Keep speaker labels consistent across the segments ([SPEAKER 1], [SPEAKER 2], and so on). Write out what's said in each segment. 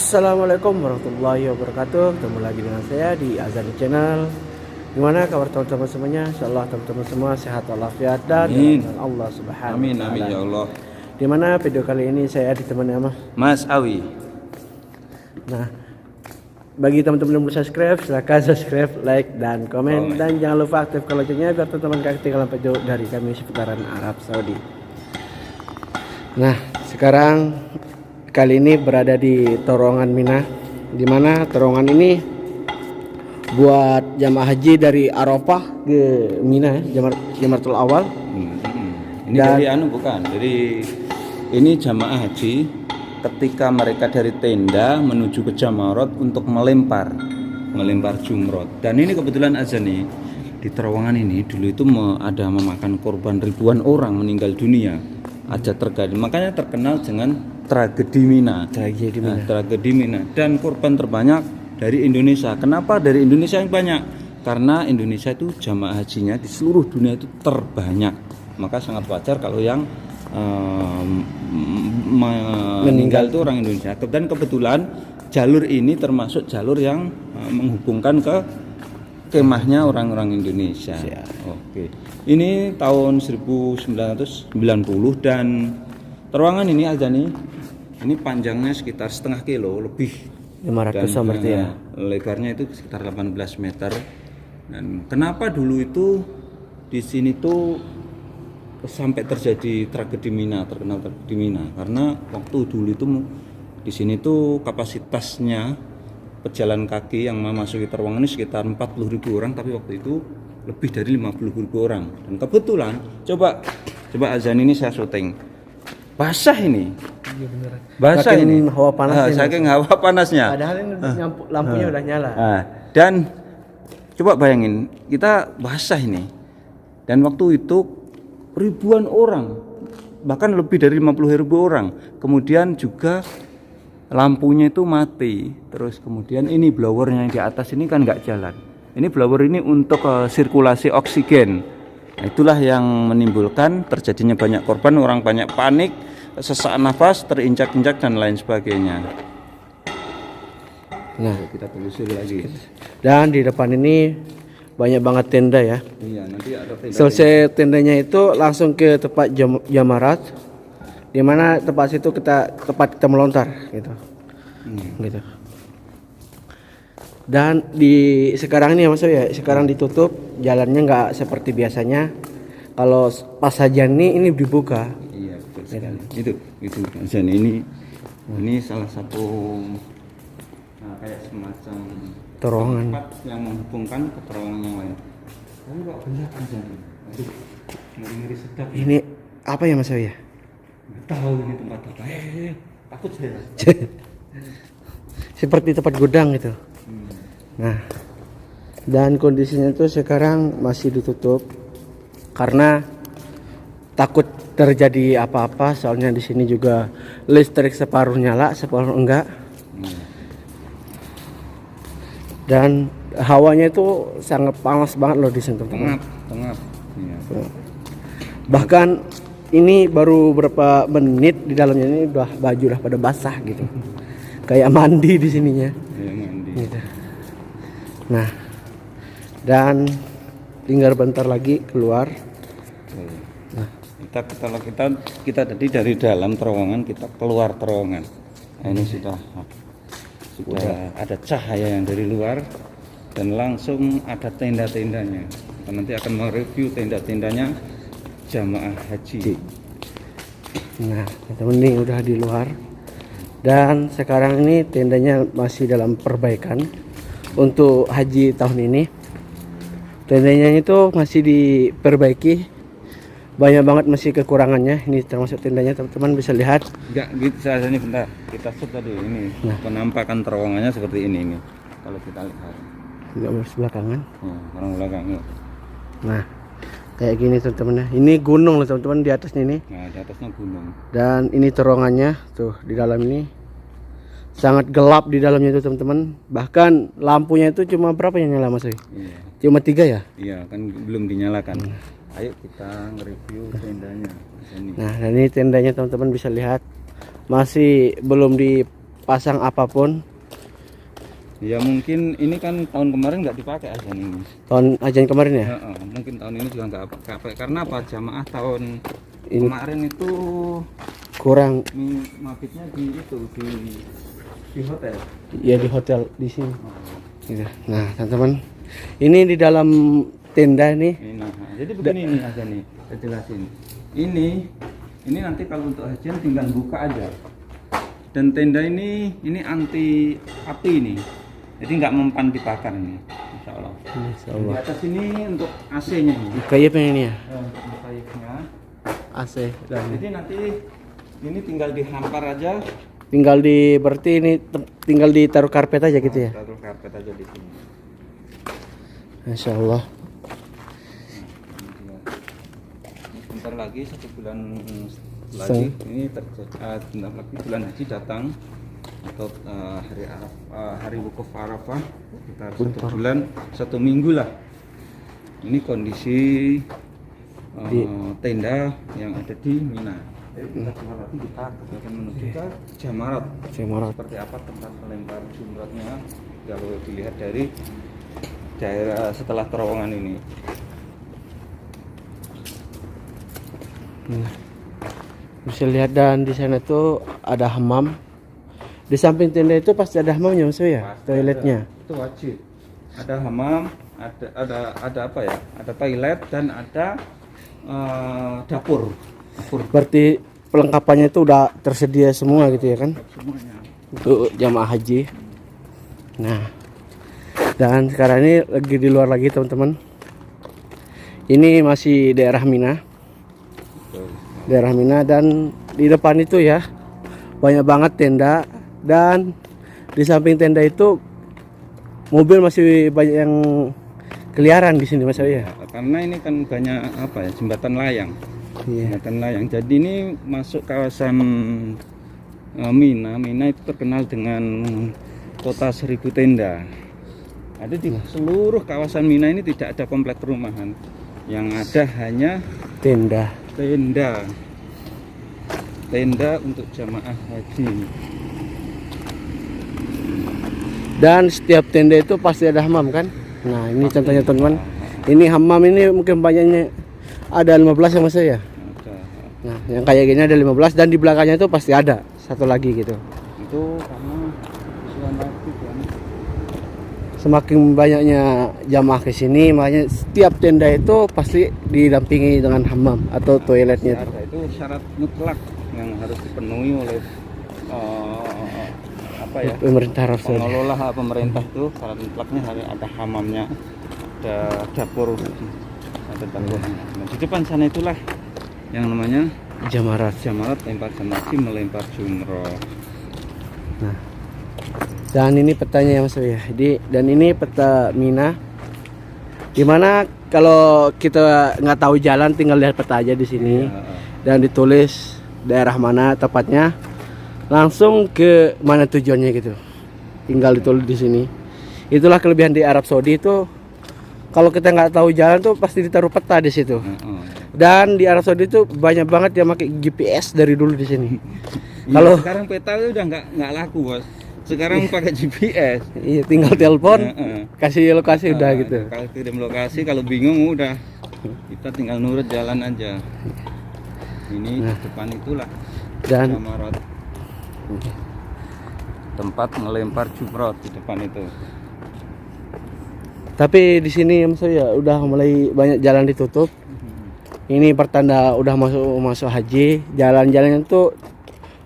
[SPEAKER 1] Assalamualaikum warahmatullahi wabarakatuh. Ketemu lagi dengan saya di Azani Channel. Gimana kabar teman-teman semuanya? Insyaallah teman-teman semua sehat walafiat dan dengan Allah Subhanahu
[SPEAKER 2] Amin,
[SPEAKER 1] wa taala.
[SPEAKER 2] amin ya Allah.
[SPEAKER 1] Dimana video kali ini saya ditemani sama
[SPEAKER 2] Mas Awi.
[SPEAKER 1] Nah, bagi teman-teman yang belum subscribe, silahkan subscribe, like, dan komen. Dan jangan lupa aktifkan loncengnya biar teman-teman gak ketinggalan video dari kami seputaran Arab Saudi. Nah, sekarang kali ini berada di terowongan Mina, di mana terowongan ini buat jamaah haji dari Arafah ke Mina, Jamaratul Awal.
[SPEAKER 2] Ini dari bukan. Jadi ini jamaah haji ketika mereka dari tenda menuju ke Jamarat untuk melempar jumrot. Dan ini kebetulan aja nih di terowongan ini dulu itu ada memakan korban ribuan orang meninggal dunia. Aja terjadi, makanya terkenal dengan tragedi Mina. Tragedi Mina. Dan korban terbanyak dari Indonesia. Kenapa dari Indonesia yang banyak? Karena Indonesia itu jamaah hajinya di seluruh dunia itu terbanyak. Maka sangat wajar kalau yang meninggal itu orang Indonesia. Dan kebetulan jalur ini termasuk jalur yang menghubungkan ke kemahnya orang-orang Indonesia. Oke. Ini tahun 1990 dan terowongan ini aja nih. Ini panjangnya sekitar setengah kilo lebih.
[SPEAKER 1] 500 berarti ya.
[SPEAKER 2] Lebarnya itu sekitar 18 meter. Dan kenapa dulu itu di sini tuh sampai terjadi tragedi Mina, terkenal tragedi Mina? Karena waktu dulu itu di sini tuh kapasitasnya pejalan kaki yang memasuki terowongan ini sekitar 40.000 orang, tapi waktu itu lebih dari 50.000 orang. Dan kebetulan coba Azan ini saya syuting basah ini.
[SPEAKER 1] Iya beneran.
[SPEAKER 2] Basah
[SPEAKER 1] saking
[SPEAKER 2] ini.
[SPEAKER 1] Hawa panasnya.
[SPEAKER 2] Saking hawa panasnya.
[SPEAKER 1] Padahal ini lampunya udah nyala.
[SPEAKER 2] Dan coba bayangin kita basah ini. Dan waktu itu ribuan orang, bahkan lebih dari 50.000 orang. Kemudian juga lampunya itu mati. Terus kemudian ini blowernya yang di atas ini kan nggak jalan. Ini blower ini untuk sirkulasi oksigen. Nah, itulah yang menimbulkan terjadinya banyak korban, orang banyak panik, sesak nafas, terinjak-injak dan lain sebagainya. Nah, kita telusuri lagi.
[SPEAKER 1] Dan di depan ini banyak banget tenda ya.
[SPEAKER 2] Iya, nanti ada tenda.
[SPEAKER 1] Selesai tendanya itu langsung ke tempat Jamarat, di mana tempat situ tempat kita melontar gitu. Gitu. Dan sekarang ini ya Mas ya, sekarang ditutup, jalannya nggak seperti biasanya. Kalau pas sajian ini dibuka.
[SPEAKER 2] Iya, betul sekali. Itu sajian ini salah satu kayak semacam
[SPEAKER 1] terowongan
[SPEAKER 2] yang menghubungkan ke terowongan yang lain. Tapi kok banyak aja nih. Aduh, ngeri sedap.
[SPEAKER 1] Ini apa ya Mas ya?
[SPEAKER 2] Nggak tahu ini tempat apa. Takut saya.
[SPEAKER 1] Seperti tempat gudang gitu. Nah, dan kondisinya itu sekarang masih ditutup karena takut terjadi apa-apa. Soalnya di sini juga listrik separuh nyala, separuh enggak. Dan hawanya itu sangat panas banget loh di sini teman-teman.
[SPEAKER 2] Pengap. Iya.
[SPEAKER 1] Bahkan ini baru berapa menit di dalamnya ini baju udah pada basah gitu. Kayak mandi di sininya.
[SPEAKER 2] Iya, mandi.
[SPEAKER 1] Gitu. Nah, dan tinggal bentar lagi keluar.
[SPEAKER 2] Nah, kita tadi dari dalam terowongan kita keluar terowongan. Nah, ini sudah ada cahaya yang dari luar dan langsung ada tenda-tendanya. Kita nanti akan mereview tenda-tendanya jamaah haji.
[SPEAKER 1] Nah, teman-teman ini udah di luar. Dan sekarang ini tendanya masih dalam perbaikan. Untuk haji tahun ini tendanya itu masih diperbaiki, banyak banget masih kekurangannya. Ini termasuk tendanya, teman-teman bisa lihat.
[SPEAKER 2] Enggak gitu saja nih, bentar kita shoot tadi ini. Penampakan terowongannya seperti ini. Kalau kita lihat
[SPEAKER 1] enggak harus belakangan.
[SPEAKER 2] Orang belakang.
[SPEAKER 1] Nah, kayak gini teman-teman. Ini gunung loh teman-teman di atasnya ini.
[SPEAKER 2] Nah, di atasnya gunung. Dan
[SPEAKER 1] ini terowongannya tuh di dalam ini. Sangat gelap di dalamnya itu teman-teman. Bahkan lampunya itu cuma berapa yang nyala Mas? Iya. Cuma 3 ya?
[SPEAKER 2] Iya, kan belum dinyalakan. Ayo kita nge-review tendanya.
[SPEAKER 1] Nah, dan ini tendanya teman-teman bisa lihat. Masih belum di pasang apapun.
[SPEAKER 2] Ya mungkin ini kan tahun kemarin nggak dipakai azan ini.
[SPEAKER 1] Tahun ajan kemarin ya.
[SPEAKER 2] Mungkin tahun ini juga nggak pakai karena apa? Jamaah tahun
[SPEAKER 1] Ini
[SPEAKER 2] kemarin itu
[SPEAKER 1] kurang
[SPEAKER 2] mabitnya di itu di hotel.
[SPEAKER 1] ya di hotel di sini. Gitu. Nah, teman-teman, ini di dalam tenda nih.
[SPEAKER 2] Nah, jadi begini nih azan nih, saya jelasin. Ini nanti kalau untuk hajian tinggal buka aja. Dan tenda ini anti api nih. Jadi nggak mempan dibakar nih, insya Allah.
[SPEAKER 1] Insya
[SPEAKER 2] Di
[SPEAKER 1] Allah.
[SPEAKER 2] atas ini untuk AC-nya nih.
[SPEAKER 1] Kayaknya ini ya.
[SPEAKER 2] Untuk mukayifnya.
[SPEAKER 1] AC dan
[SPEAKER 2] Jadi nanti ini tinggal dihampar aja.
[SPEAKER 1] tinggal di berarti ini tinggal ditaruh karpet aja gitu ya.
[SPEAKER 2] Taruh karpet aja di sini.
[SPEAKER 1] Insya Allah.
[SPEAKER 2] Sebentar lagi 1 bulan lagi ini bentar lagi bulan haji datang atau hari hari wukuf Arafah sekitar 1 bulan 1 minggu lah. Ini kondisi tenda yang ada di Mina. Kita keluar lagi, kita akan menuju ke Jamarat. Seperti apa tempat melempar jumrahnya kalau dilihat dari daerah setelah terowongan ini.
[SPEAKER 1] Bisa lihat dan di sana tuh ada hammam. Di samping tenda itu pasti ada hammamnya Mas ya, toiletnya.
[SPEAKER 2] Itu wajib. Ada hammam, ada apa ya? Ada toilet dan ada dapur.
[SPEAKER 1] Berarti pelengkapannya itu udah tersedia semua gitu ya kan?
[SPEAKER 2] Semuanya.
[SPEAKER 1] Untuk jamaah haji. Nah, dan sekarang ini lagi di luar lagi teman-teman. Ini masih daerah Mina. Daerah Mina dan di depan itu ya banyak banget tenda dan di samping tenda itu mobil masih banyak yang keliaran di sini Mas ya.
[SPEAKER 2] Karena ini kan banyak apa ya? Jembatan layang.
[SPEAKER 1] Iya.
[SPEAKER 2] Jembatan layang. Jadi ini masuk kawasan Mina. Mina itu terkenal dengan kota 1000 tenda. Ada di seluruh kawasan Mina ini tidak ada komplek perumahan. Yang ada hanya
[SPEAKER 1] Tenda.
[SPEAKER 2] Tenda untuk jamaah haji.
[SPEAKER 1] Dan setiap tenda itu pasti ada hammam kan? Nah, ini contohnya teman-teman. Ini hammam ini mungkin banyaknya ada 15 ya Mas ya. Nah, yang kayak gini ada 15 dan di belakangnya itu pasti ada satu lagi gitu.
[SPEAKER 2] Itu karena
[SPEAKER 1] Semakin banyaknya jamaah ke sini, makanya setiap tenda itu pasti didampingi dengan hammam atau toiletnya.
[SPEAKER 2] Itu syarat mutlak yang harus dipenuhi oleh apa ya?
[SPEAKER 1] Pemerintah Arab Saudi.
[SPEAKER 2] Pengelola pemerintah itu syarat mutlaknya harus ada hammamnya, ada dapur, ada dapur. Nah, di depan sana itulah yang namanya
[SPEAKER 1] Jamarat.
[SPEAKER 2] lempar jamaah, melempar jumroh.
[SPEAKER 1] Nah, dan ini petanya Mas ya. Dan ini peta Mina. Dimana kalau kita nggak tahu jalan tinggal lihat peta aja di sini. Dan ditulis daerah mana tepatnya. Langsung ke mana tujuannya gitu. Tinggal ditulis di sini. Itulah kelebihan di Arab Saudi itu. Kalau kita nggak tahu jalan tuh pasti ditaruh peta di situ. Dan di Arab Saudi itu banyak banget yang pakai GPS dari dulu di sini.
[SPEAKER 2] Kalau sekarang peta udah nggak laku bos. Sekarang pakai GPS.
[SPEAKER 1] Iya, tinggal telepon, kasih lokasi udah gitu.
[SPEAKER 2] Kalau kirim lokasi, kalau bingung udah kita tinggal nurut jalan aja. Ini di depan itulah
[SPEAKER 1] Dan
[SPEAKER 2] Jamarat. Tempat melempar jumroh di depan itu.
[SPEAKER 1] tapi di sini Mas ya udah mulai banyak jalan ditutup. Ini pertanda udah masuk haji. Jalan-jalan itu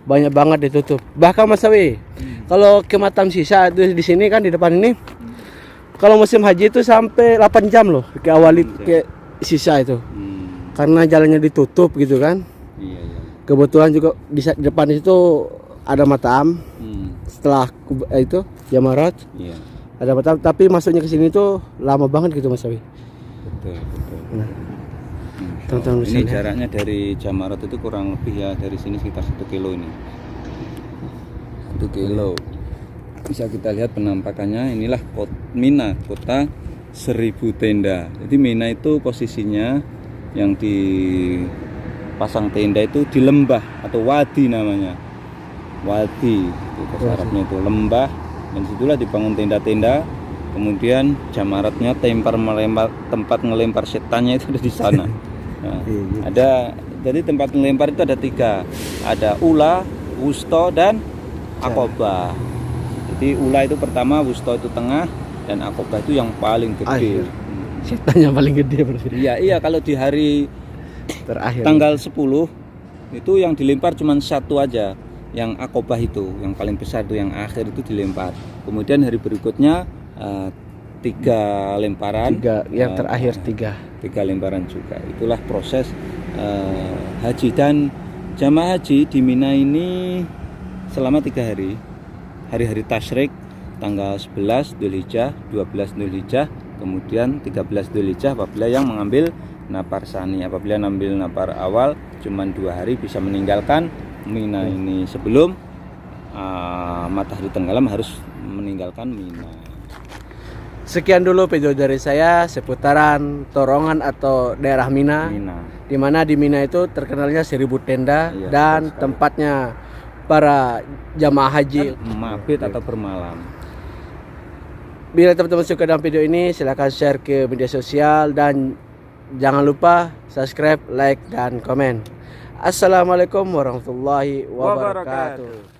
[SPEAKER 1] banyak banget ditutup. Bahkan Mas Sawi, kalau ke Matam Sisa itu di sini kan di depan ini, kalau musim haji itu sampai 8 jam loh ke awali ke Sisa itu. Karena jalannya ditutup gitu kan.
[SPEAKER 2] Iya.
[SPEAKER 1] Kebetulan juga di depan itu ada Matam. Setelah itu Jamarat.
[SPEAKER 2] Iya.
[SPEAKER 1] Ada Matam, tapi masuknya ke sini tuh lama banget gitu Mas Sawi.
[SPEAKER 2] Betul.
[SPEAKER 1] Nah, tonton
[SPEAKER 2] ini jaraknya dari Jamarat itu kurang lebih ya dari sini sekitar 1 kilo ini. 1 kilo. Bisa kita lihat penampakannya. Inilah Mina, kota 1000 tenda. Jadi Mina itu posisinya yang dipasang tenda itu di lembah atau wadi namanya. wadi, itu bahasa Arabnya itu lembah, dan situlah dibangun tenda-tenda. Kemudian jamaratnya melempar tempat ngelempar setannya itu ada di sana. Nah, ada jadi tempat ngelempar itu ada 3, ada ula, wusto, dan akobah. Jadi ula itu pertama, wusto itu tengah, dan akobah itu yang paling gede.
[SPEAKER 1] Setannya paling gede berarti.
[SPEAKER 2] Iya, kalau di hari
[SPEAKER 1] Terakhir.
[SPEAKER 2] tanggal 10 itu yang dilempar cuma 1 aja, yang akobah itu, yang paling besar itu, yang akhir itu dilempar. Kemudian hari berikutnya 3 lemparan,
[SPEAKER 1] 3, yang terakhir 3
[SPEAKER 2] lemparan juga. Itulah proses haji, dan jamaah haji di Mina ini selama 3 hari. Hari-hari tasyrik tanggal 11 Dzulhijjah, 12 Dzulhijjah, kemudian 13 Dzulhijjah apabila yang mengambil napar sani. Apabila mengambil napar awal cuman 2 hari bisa meninggalkan Mina ini. Sebelum matahari tenggelam harus meninggalkan Mina.
[SPEAKER 1] Sekian dulu video dari saya seputaran Torongan atau daerah Mina. Di mana di Mina itu terkenalnya 1000 tenda,
[SPEAKER 2] Iya,
[SPEAKER 1] dan tempatnya para jamaah haji
[SPEAKER 2] mabit atau bermalam.
[SPEAKER 1] Bila teman-teman suka dengan video ini, silahkan share ke media sosial, dan jangan lupa subscribe, like, dan komen. Assalamualaikum warahmatullahi wabarakatuh.